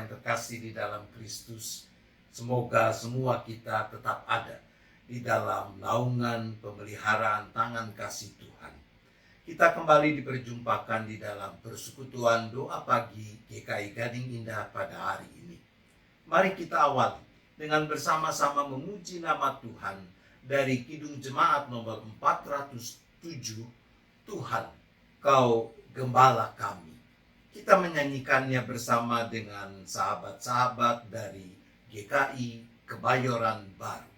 yang terkasih di dalam Kristus, semoga semua kita tetap ada di dalam naungan pemeliharaan tangan kasih Tuhan. Kita kembali diperjumpakan di dalam persekutuan doa pagi GKI Gading Indah pada hari ini. Mari kita awali dengan bersama-sama memuji nama Tuhan dari Kidung Jemaat nomor 407, Tuhan, Kau Gembala kami. Kita menyanyikannya bersama dengan sahabat-sahabat dari GKI Kebayoran Baru.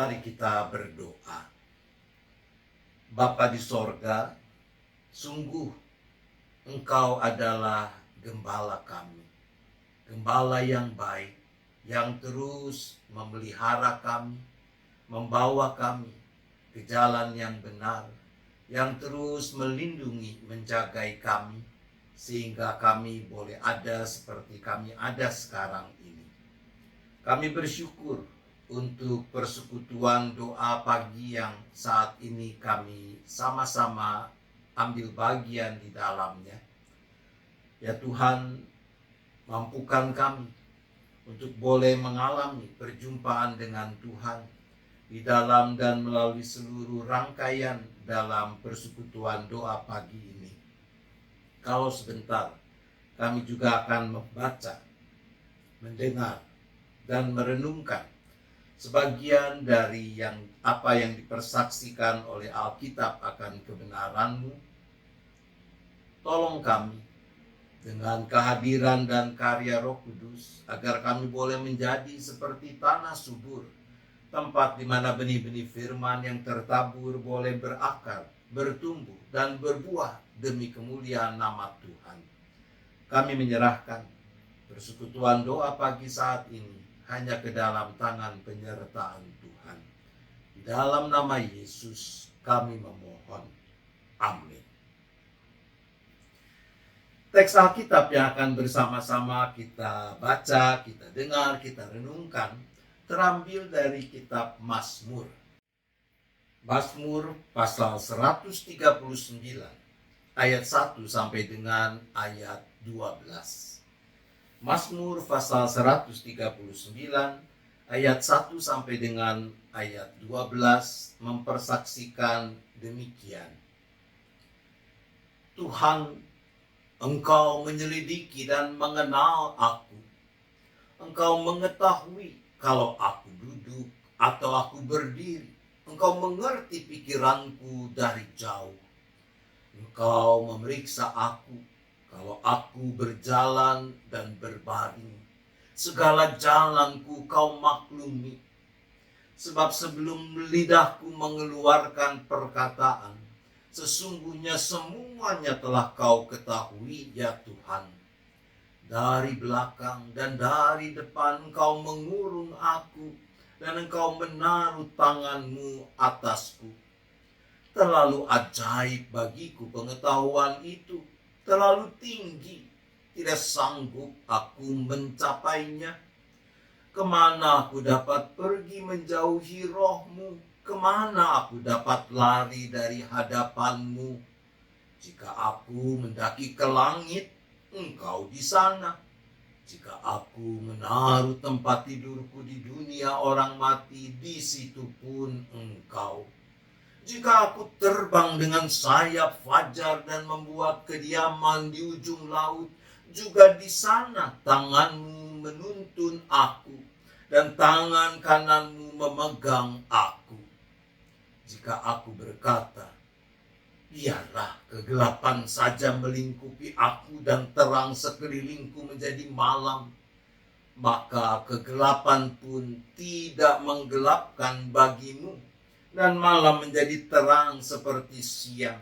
Mari kita berdoa. Bapa di sorga, sungguh Engkau adalah gembala kami. Gembala yang baik, yang terus memelihara kami, membawa kami ke jalan yang benar, yang terus melindungi, menjagai kami, sehingga kami boleh ada seperti kami ada sekarang ini. Kami bersyukur untuk persekutuan doa pagi yang saat ini kami sama-sama ambil bagian di dalamnya. Ya Tuhan, mampukan kami untuk boleh mengalami perjumpaan dengan Tuhan di dalam dan melalui seluruh rangkaian dalam persekutuan doa pagi ini. Kalau sebentar kami juga akan membaca, mendengar, dan merenungkan sebagian dari apa yang dipersaksikan oleh Alkitab akan kebenaran-Mu. Tolong kami dengan kehadiran dan karya Roh Kudus, agar kami boleh menjadi seperti tanah subur, tempat di mana benih-benih firman yang tertabur boleh berakar, bertumbuh, dan berbuah demi kemuliaan nama Tuhan. Kami menyerahkan persekutuan doa pagi saat ini hanya ke dalam tangan penyertaan Tuhan. Di dalam nama Yesus kami memohon. Amin. Teks Alkitab yang akan bersama-sama kita baca, kita dengar, kita renungkan terambil dari kitab Mazmur. Mazmur pasal 139 ayat 1 sampai dengan ayat 12. Mazmur pasal 139 ayat 1 sampai dengan ayat 12 mempersaksikan demikian. Tuhan, Engkau menyelidiki dan mengenal aku. Engkau mengetahui kalau aku duduk atau aku berdiri. Engkau mengerti pikiranku dari jauh. Engkau memeriksa aku kalau aku berjalan dan berbaring. Segala jalanku kau maklumi. Sebab sebelum lidahku mengeluarkan perkataan, sesungguhnya semuanya telah kau ketahui ya Tuhan. Dari belakang dan dari depan engkau mengurung aku, dan engkau menaruh tanganmu atasku. Terlalu ajaib bagiku pengetahuan itu, terlalu tinggi, tidak sanggup aku mencapainya. Kemana aku dapat pergi menjauhi rohmu? Kemana aku dapat lari dari hadapanmu? Jika aku mendaki ke langit, engkau di sana. Jika aku menaruh tempat tidurku di dunia orang mati, di situ pun engkau. Jika aku terbang dengan sayap fajar dan membuat kediaman di ujung laut, juga di sana tanganmu menuntun aku, dan tangan kananmu memegang aku. Jika aku berkata, biarlah kegelapan saja melingkupi aku dan terang sekelilingku menjadi malam, maka kegelapan pun tidak menggelapkan bagimu, dan malam menjadi terang seperti siang,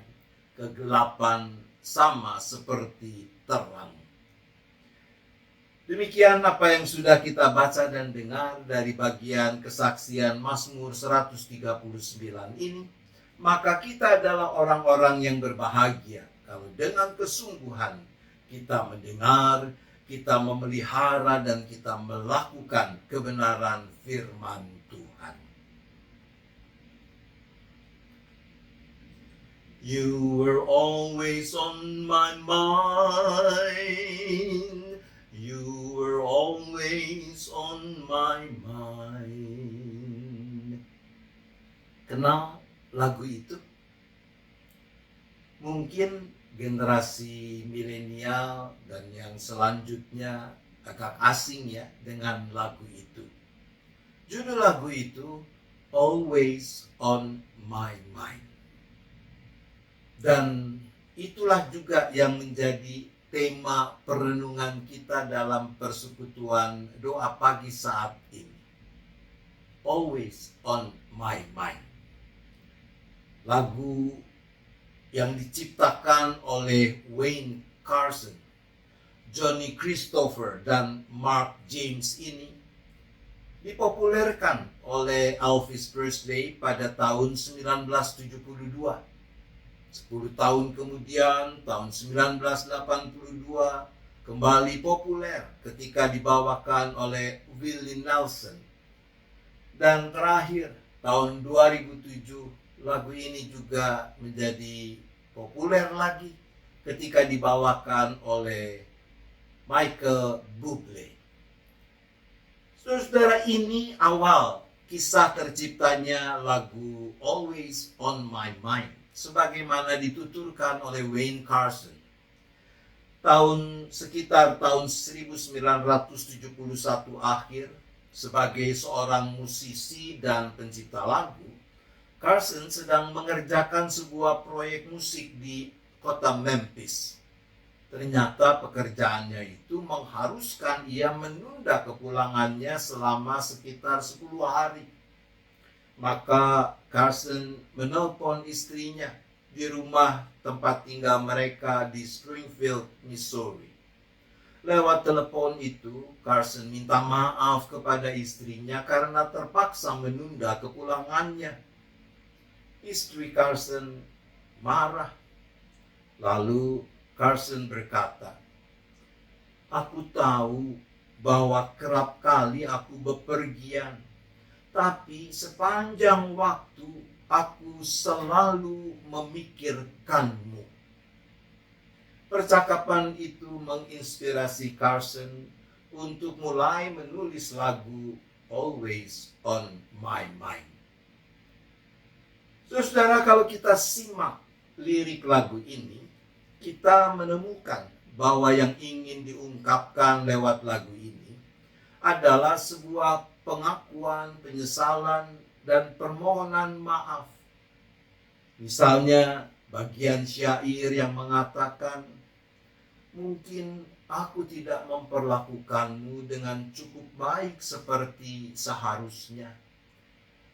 kegelapan sama seperti terang. Demikian apa yang sudah kita baca dan dengar dari bagian kesaksian Mazmur 139 ini. Maka kita adalah orang-orang yang berbahagia kalau dengan kesungguhan kita mendengar, kita memelihara, dan kita melakukan kebenaran firman Tuhan. You were always on my mind. You were always on my mind. Kenal lagu itu? Mungkin generasi milenial dan yang selanjutnya agak asing ya dengan lagu itu. Judul lagu itu Always on My Mind. Dan itulah juga yang menjadi tema perenungan kita dalam persekutuan doa pagi saat ini. Always on my mind. Lagu yang diciptakan oleh Wayne Carson, Johnny Christopher, dan Mark James ini dipopulerkan oleh Elvis Presley pada tahun 1972. 10 tahun kemudian, tahun 1982, kembali populer ketika dibawakan oleh Willie Nelson. Dan terakhir, tahun 2007, lagu ini juga menjadi populer lagi ketika dibawakan oleh Michael Bublé. Saudara, ini awal kisah terciptanya lagu Always on My Mind, sebagaimana dituturkan oleh Wayne Carson. Sekitar tahun 1971 akhir, sebagai seorang musisi dan pencipta lagu, Carson sedang mengerjakan sebuah proyek musik di kota Memphis. Ternyata pekerjaannya itu mengharuskan ia menunda kepulangannya selama sekitar 10 hari. Maka Carson menelpon istrinya di rumah tempat tinggal mereka di Springfield, Missouri. Lewat telepon itu, Carson minta maaf kepada istrinya karena terpaksa menunda kepulangannya. Istri Carson marah. Lalu Carson berkata, "Aku tahu bahwa kerap kali aku bepergian, tapi sepanjang waktu aku selalu memikirkanmu." Percakapan itu menginspirasi Carson untuk mulai menulis lagu Always on My Mind. Saudara, kalau kita simak lirik lagu ini, kita menemukan bahwa yang ingin diungkapkan lewat lagu ini adalah sebuah pengakuan, penyesalan, dan permohonan maaf. Misalnya bagian syair yang mengatakan, "Mungkin aku tidak memperlakukanmu dengan cukup baik seperti seharusnya.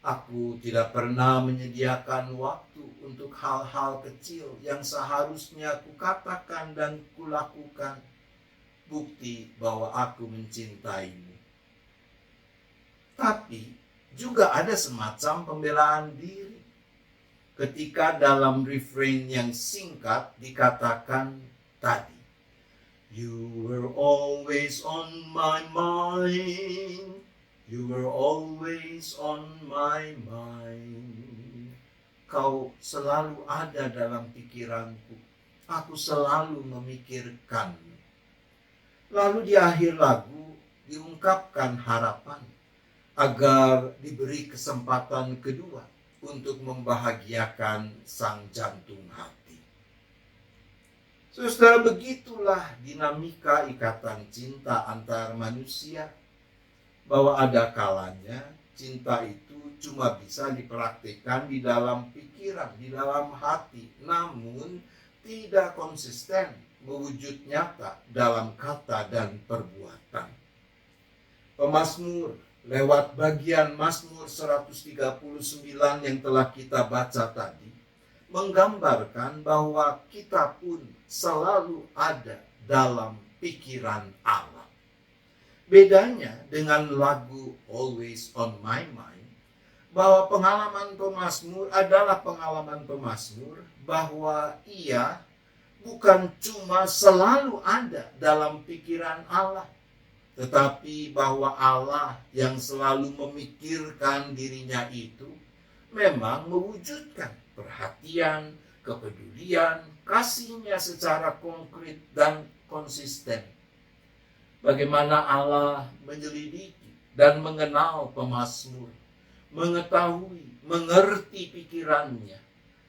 Aku tidak pernah menyediakan waktu untuk hal-hal kecil yang seharusnya kukatakan dan kulakukan. Bukti bahwa aku mencintaimu." Tapi juga ada semacam pembelaan diri ketika dalam refrain yang singkat dikatakan tadi, "You were always on my mind. You were always on my mind." Kau selalu ada dalam pikiranku. Aku selalu memikirkanmu. Lalu di akhir lagu diungkapkan harapan agar diberi kesempatan kedua untuk membahagiakan sang jantung hati. Saudara, begitulah dinamika ikatan cinta antar manusia, bahwa ada kalanya cinta itu cuma bisa dipraktikkan di dalam pikiran, di dalam hati, namun tidak konsisten mewujud nyata dalam kata dan perbuatan. Pemazmur lewat bagian Mazmur 139 yang telah kita baca tadi menggambarkan bahwa kita pun selalu ada dalam pikiran Allah. Bedanya dengan lagu Always on My Mind, bahwa pengalaman pemazmur adalah pengalaman pemazmur bahwa ia bukan cuma selalu ada dalam pikiran Allah, tetapi bahwa Allah yang selalu memikirkan dirinya itu memang mewujudkan perhatian, kepedulian, kasihnya secara konkret dan konsisten. Bagaimana Allah menyelidiki dan mengenal pemazmur, mengetahui, mengerti pikirannya,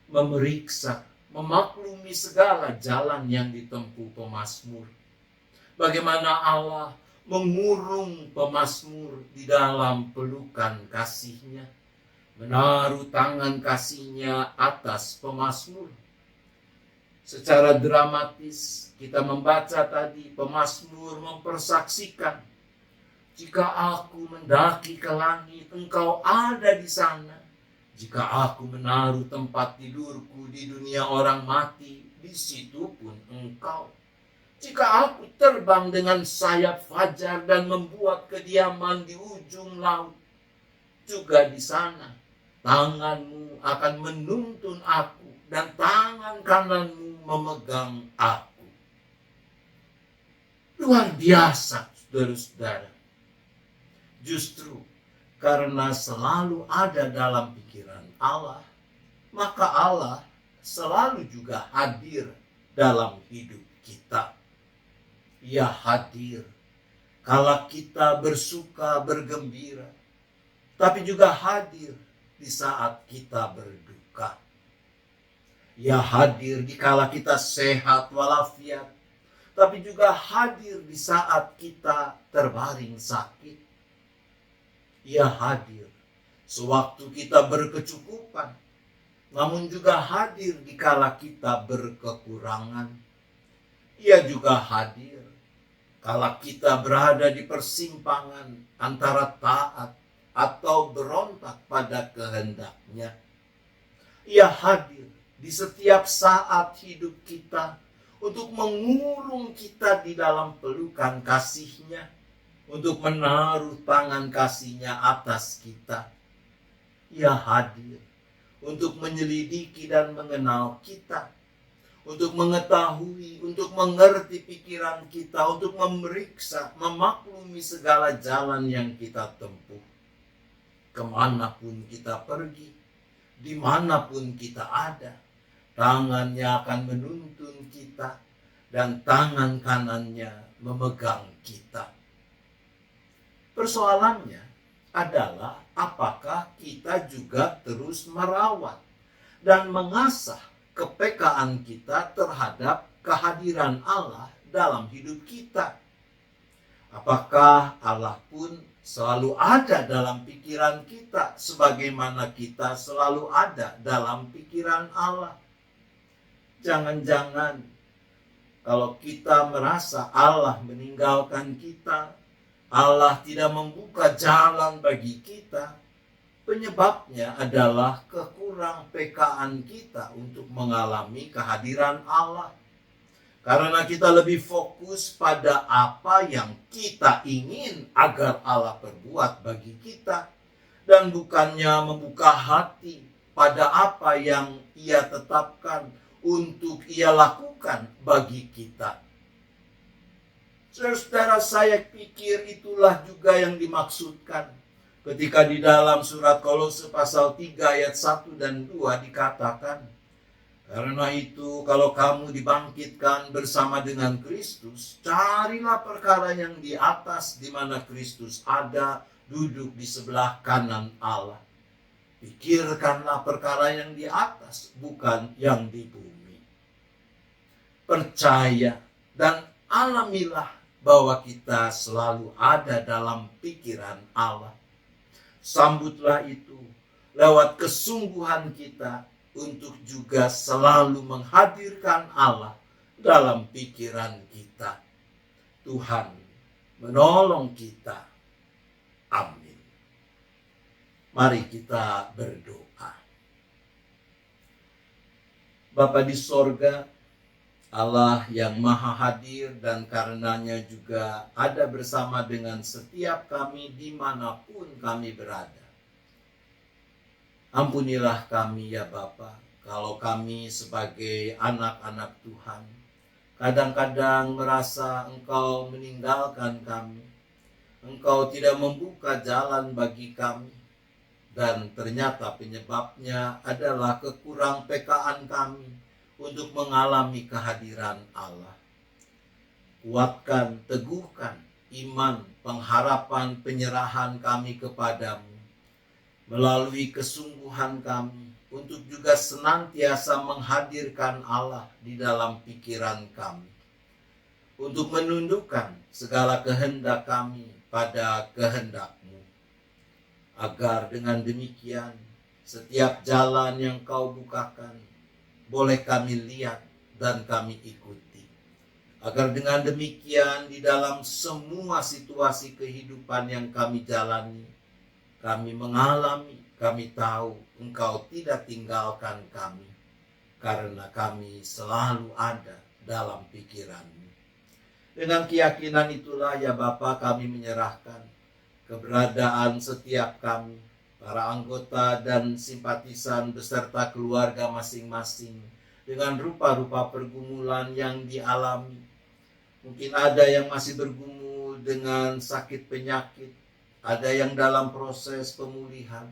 memeriksa, memaklumi segala jalan yang ditempuh pemazmur. Bagaimana Allah mengurung pemazmur di dalam pelukan kasihnya, menaruh tangan kasihnya atas pemazmur. Secara dramatis kita membaca tadi pemazmur mempersaksikan, "Jika aku mendaki ke langit, engkau ada di sana. Jika aku menaruh tempat tidurku di dunia orang mati, di situ pun engkau. Jika aku terbang dengan sayap fajar dan membuat kediaman di ujung laut, juga di sana tanganmu akan menuntun aku dan tangan kananmu memegang aku." Luar biasa, saudara-saudara. Justru karena selalu ada dalam pikiran Allah, maka Allah selalu juga hadir dalam hidup kita. Ia hadir kala kita bersuka bergembira, tapi juga hadir di saat kita berduka. Ia hadir di kala kita sehat walafiat, tapi juga hadir di saat kita terbaring sakit. Ia hadir sewaktu kita berkecukupan, namun juga hadir di kala kita berkekurangan. Ia juga hadir kala kita berada di persimpangan antara taat atau berontak pada kehendaknya. Ia hadir di setiap saat hidup kita untuk mengurung kita di dalam pelukan kasih-Nya, untuk menaruh tangan kasih-Nya atas kita. Ia hadir untuk menyelidiki dan mengenal kita, untuk mengetahui, untuk mengerti pikiran kita, untuk memeriksa, memaklumi segala jalan yang kita tempuh. Kemanapun kita pergi, dimanapun kita ada, tangannya akan menuntun kita, dan tangan kanannya memegang kita. Persoalannya adalah apakah kita juga terus merawat dan mengasah kepekaan kita terhadap kehadiran Allah dalam hidup kita. Apakah Allah pun selalu ada dalam pikiran kita sebagaimana kita selalu ada dalam pikiran Allah? Jangan-jangan kalau kita merasa Allah meninggalkan kita, Allah tidak membuka jalan bagi kita, penyebabnya adalah kekurang pekaan kita untuk mengalami kehadiran Allah. Karena kita lebih fokus pada apa yang kita ingin agar Allah perbuat bagi kita, dan bukannya membuka hati pada apa yang Ia tetapkan untuk Ia lakukan bagi kita. Saudara, saya pikir itulah juga yang dimaksudkan ketika di dalam surat Kolose pasal 3 ayat 1 dan 2 dikatakan, karena itu kalau kamu dibangkitkan bersama dengan Kristus, carilah perkara yang di atas di mana Kristus ada duduk di sebelah kanan Allah. Pikirkanlah perkara yang di atas, bukan yang di bumi. Percaya dan alamilah bahwa kita selalu ada dalam pikiran Allah. Sambutlah itu lewat kesungguhan kita untuk juga selalu menghadirkan Allah dalam pikiran kita. Tuhan menolong kita. Amin. Mari kita berdoa. Bapa di sorga, Allah yang maha hadir dan karenanya juga ada bersama dengan setiap kami dimanapun kami berada. Ampunilah kami ya Bapa, kalau kami sebagai anak-anak Tuhan kadang-kadang merasa Engkau meninggalkan kami, Engkau tidak membuka jalan bagi kami, dan ternyata penyebabnya adalah kekurangpekaan kami untuk mengalami kehadiran Allah. Kuatkan, teguhkan iman, pengharapan, penyerahan kami kepadamu melalui kesungguhan kami untuk juga senantiasa menghadirkan Allah di dalam pikiran kami, untuk menundukkan segala kehendak kami pada kehendak-Mu, agar dengan demikian setiap jalan yang Kau bukakan boleh kami lihat dan kami ikuti. Agar dengan demikian di dalam semua situasi kehidupan yang kami jalani, kami mengalami, kami tahu Engkau tidak tinggalkan kami, karena kami selalu ada dalam pikiran-Mu. Dengan keyakinan itulah ya Bapa, kami menyerahkan keberadaan setiap kami, para anggota dan simpatisan beserta keluarga masing-masing dengan rupa-rupa pergumulan yang dialami. Mungkin ada yang masih bergumul dengan sakit penyakit, ada yang dalam proses pemulihan,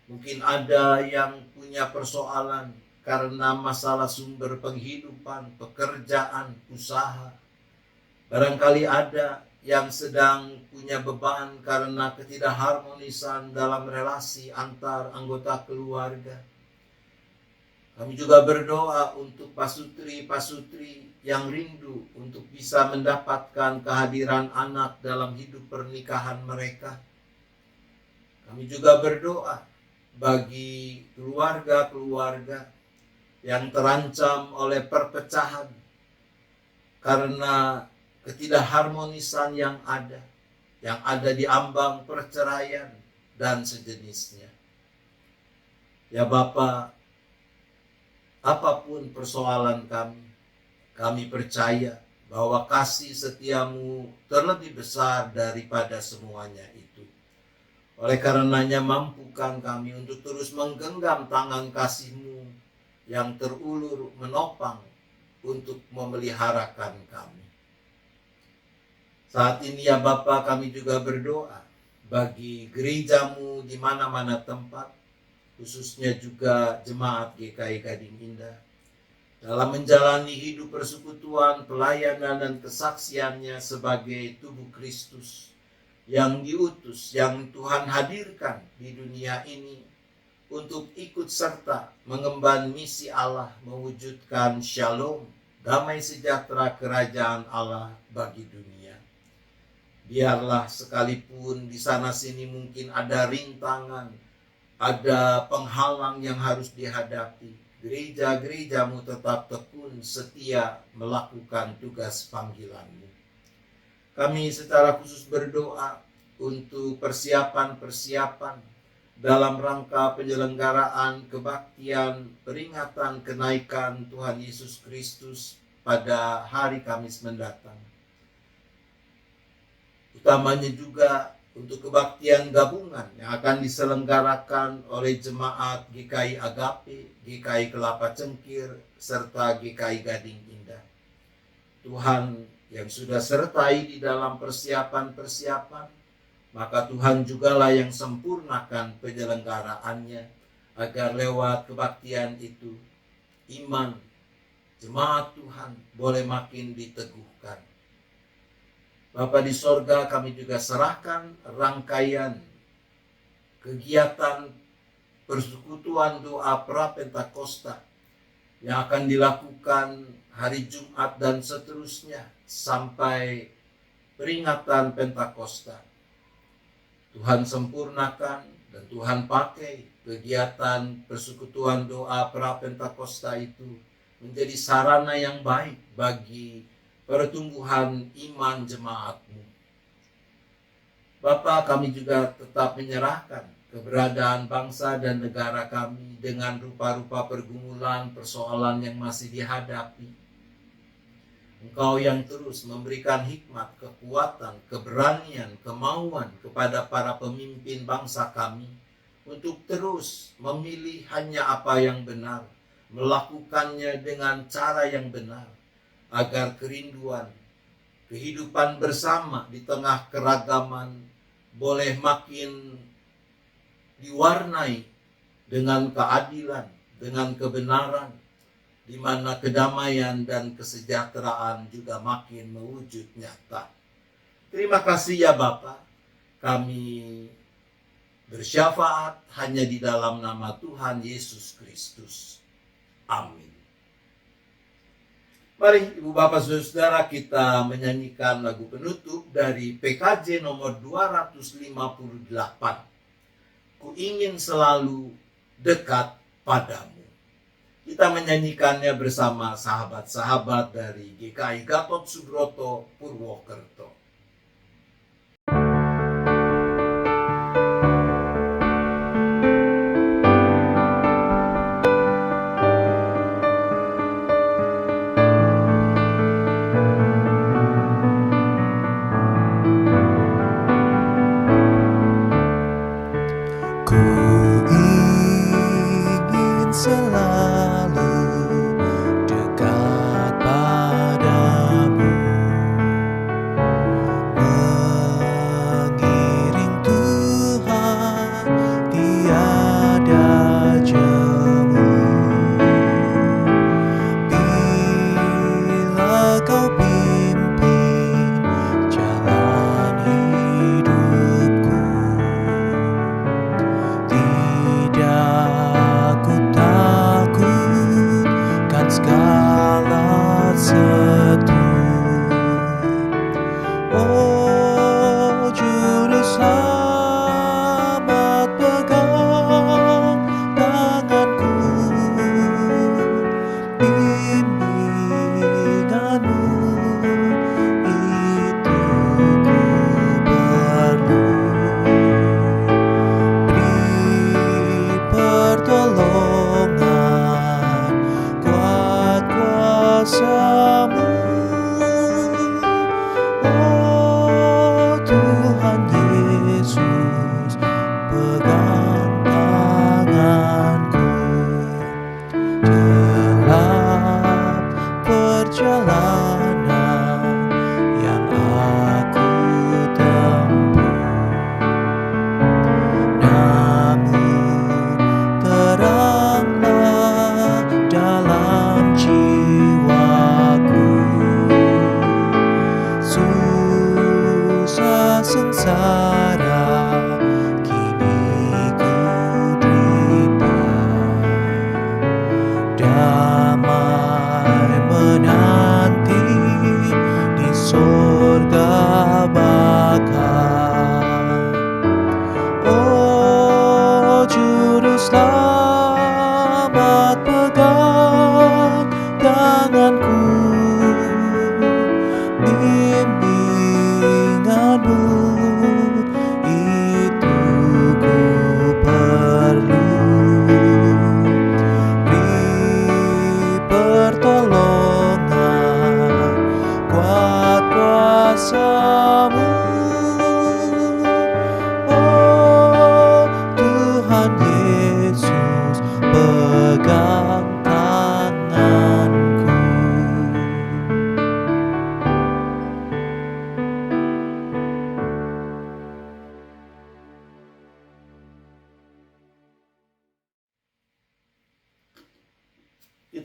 mungkin ada yang punya persoalan karena masalah sumber penghidupan, pekerjaan, usaha. Barangkali ada yang sedang punya beban karena ketidakharmonisan dalam relasi antar anggota keluarga. Kami juga berdoa untuk pasutri-pasutri yang rindu untuk bisa mendapatkan kehadiran anak dalam hidup pernikahan mereka. Kami juga berdoa bagi keluarga-keluarga yang terancam oleh perpecahan karena ketidakharmonisan yang ada di ambang perceraian dan sejenisnya. Ya Bapa, apapun persoalan kami, Kami percaya bahwa kasih setiamu terlebih besar daripada semuanya itu. Oleh karenanya mampukan kami untuk terus menggenggam tangan kasih-Mu yang terulur menopang untuk memeliharakan kami. Saat ini ya Bapa, kami juga berdoa bagi gereja-Mu di mana-mana tempat, khususnya juga jemaat GKI Gading Indah, dalam menjalani hidup persekutuan, pelayanan, dan kesaksiannya sebagai tubuh Kristus yang diutus, yang Tuhan hadirkan di dunia ini untuk ikut serta mengemban misi Allah, mewujudkan shalom, damai sejahtera kerajaan Allah bagi dunia. Biarlah sekalipun di sana sini mungkin ada rintangan, ada penghalang yang harus dihadapi, gereja-gereja-Mu tetap tekun setia melakukan tugas panggilan-Mu. Kami secara khusus berdoa untuk persiapan-persiapan dalam rangka penyelenggaraan kebaktian peringatan kenaikan Tuhan Yesus Kristus pada hari Kamis mendatang. Utamanya juga untuk kebaktian gabungan yang akan diselenggarakan oleh jemaat GKI Agape, GKI Kelapa Cengkir, serta GKI Gading Indah. Tuhan yang sudah sertai di dalam persiapan-persiapan, maka Tuhan jugalah yang sempurnakan penyelenggaraannya, agar lewat kebaktian itu, iman jemaat Tuhan boleh makin diteguhkan. Bapa di sorga, kami juga serahkan rangkaian kegiatan persekutuan doa pra-Pentakosta yang akan dilakukan hari Jumat dan seterusnya sampai peringatan Pentakosta. Tuhan sempurnakan dan Tuhan pakai kegiatan persekutuan doa pra-Pentakosta itu menjadi sarana yang baik bagi pertumbuhan iman jemaat-Mu. Bapa, kami juga tetap menyerahkan keberadaan bangsa dan negara kami dengan rupa-rupa pergumulan, persoalan yang masih dihadapi. Engkau yang terus memberikan hikmat, kekuatan, keberanian, kemauan kepada para pemimpin bangsa kami untuk terus memilih hanya apa yang benar, melakukannya dengan cara yang benar, agar kerinduan kehidupan bersama di tengah keragaman boleh makin diwarnai dengan keadilan, dengan kebenaran, di mana kedamaian dan kesejahteraan juga makin mewujud nyata. Terima kasih ya Bapa, kami bersyafaat hanya di dalam nama Tuhan Yesus Kristus. Amin. Mari Ibu Bapak Saudara, kita menyanyikan lagu penutup dari PKJ nomor 258. Ku ingin selalu dekat padamu. Kita menyanyikannya bersama sahabat-sahabat dari GKI Gatot Subroto Purwokerto. Selalu dekat padamu.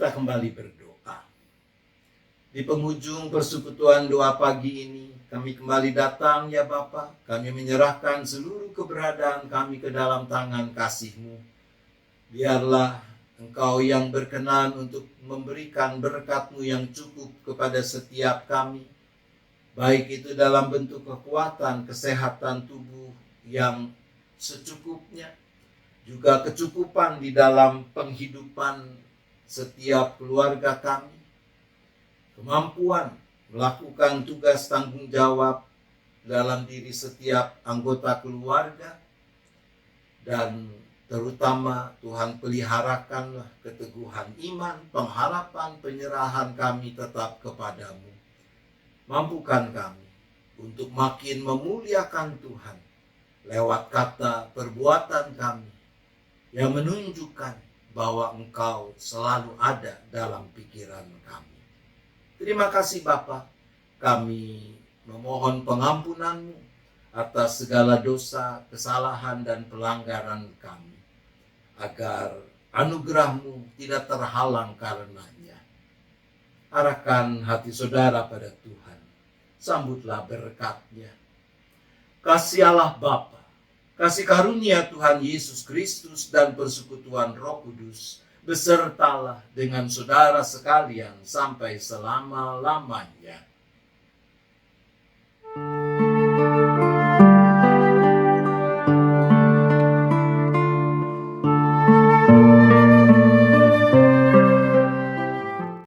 kita kembali berdoa. Di penghujung persekutuan doa pagi ini, kami kembali datang ya Bapa. Kami menyerahkan seluruh keberadaan kami ke dalam tangan kasih-Mu. Biarlah Engkau yang berkenan untuk memberikan berkat-Mu yang cukup kepada setiap kami. Baik itu dalam bentuk kekuatan, kesehatan tubuh yang secukupnya, juga kecukupan di dalam penghidupan setiap keluarga kami, kemampuan melakukan tugas tanggung jawab dalam diri setiap anggota keluarga, dan terutama Tuhan peliharakanlah keteguhan iman, pengharapan, penyerahan kami tetap kepadamu. Mampukan kami untuk makin memuliakan Tuhan lewat kata perbuatan kami yang menunjukkan bahwa Engkau selalu ada dalam pikiran kami. Terima kasih Bapa, kami memohon pengampunan-Mu atas segala dosa, kesalahan, dan pelanggaran kami, agar anugerah-Mu tidak terhalang karenanya. Arahkan hati saudara pada Tuhan, sambutlah berkat-Nya. Kasih Allah Bapa, kasih karunia Tuhan Yesus Kristus, dan persekutuan Roh Kudus besertalah dengan saudara sekalian sampai selama-lamanya.